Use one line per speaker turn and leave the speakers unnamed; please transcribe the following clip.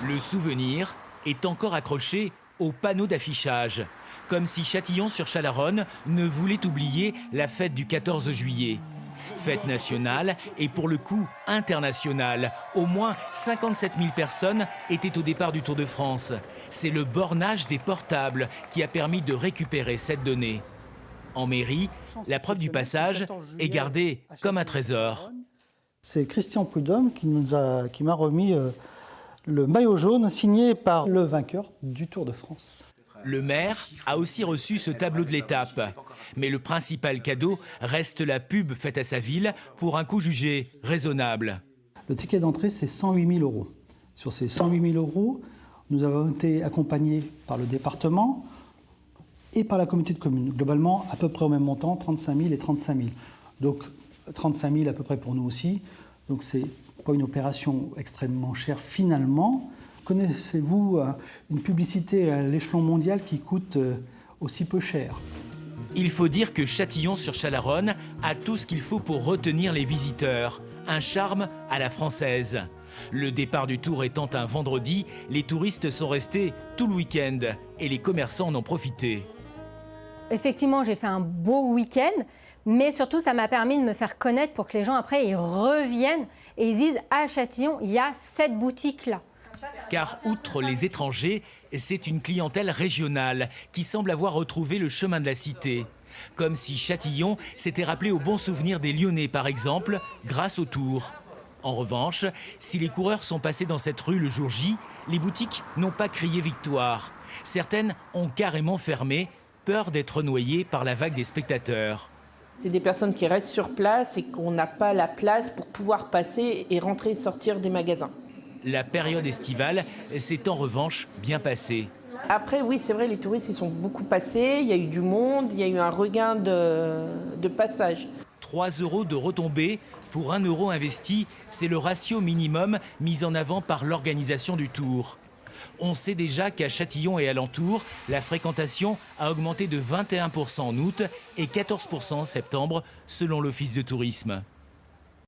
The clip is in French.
Le souvenir est encore accroché au panneau d'affichage, comme si Châtillon-sur-Chalaronne ne voulait oublier la fête du 14 juillet. Fête nationale et pour le coup internationale. Au moins 57 000 personnes étaient au départ du Tour de France. C'est le bornage des portables qui a permis de récupérer cette donnée. En mairie, la preuve du passage est gardée comme un trésor.
C'est Christian Prudhomme qui m'a remis le maillot jaune signé par le vainqueur du Tour de France.
Le maire a aussi reçu ce tableau de l'étape. Mais le principal cadeau reste la pub faite à sa ville pour un coût jugé raisonnable.
Le ticket d'entrée, c'est 108 000 €. Sur ces 108 000 €, nous avons été accompagnés par le département et par la communauté de communes. Globalement, à peu près au même montant, 35 000 et 35 000. Donc 35 000 à peu près pour nous aussi. Donc c'est pas une opération extrêmement chère finalement. Connaissez-vous une publicité à l'échelon mondial qui coûte aussi peu cher ?
Il faut dire que Châtillon-sur-Chalaronne a tout ce qu'il faut pour retenir les visiteurs. Un charme à la française. Le départ du Tour étant un vendredi, les touristes sont restés tout le week-end et les commerçants en ont profité.
Effectivement, j'ai fait un beau week-end, mais surtout, ça m'a permis de me faire connaître pour que les gens, après, ils reviennent et ils disent « À Châtillon, il y a cette boutique-là ».
Car outre les étrangers, c'est une clientèle régionale qui semble avoir retrouvé le chemin de la cité. Comme si Châtillon s'était rappelé aux bons souvenirs des Lyonnais, par exemple, grâce au Tour. En revanche, si les coureurs sont passés dans cette rue le jour J, les boutiques n'ont pas crié victoire. Certaines ont carrément fermé, peur d'être noyées par la vague des spectateurs.
C'est des personnes qui restent sur place et qu'on n'a pas la place pour pouvoir passer et rentrer et sortir des magasins.
La période estivale s'est en revanche bien passée.
Après, oui, c'est vrai, les touristes ils sont beaucoup passés, il y a eu du monde, il y a eu un regain de passage.
3 € de retombées pour 1 € investi, c'est le ratio minimum mis en avant par l'organisation du Tour. On sait déjà qu'à Châtillon et alentour, la fréquentation a augmenté de 21% en août et 14% en septembre, selon l'Office de tourisme.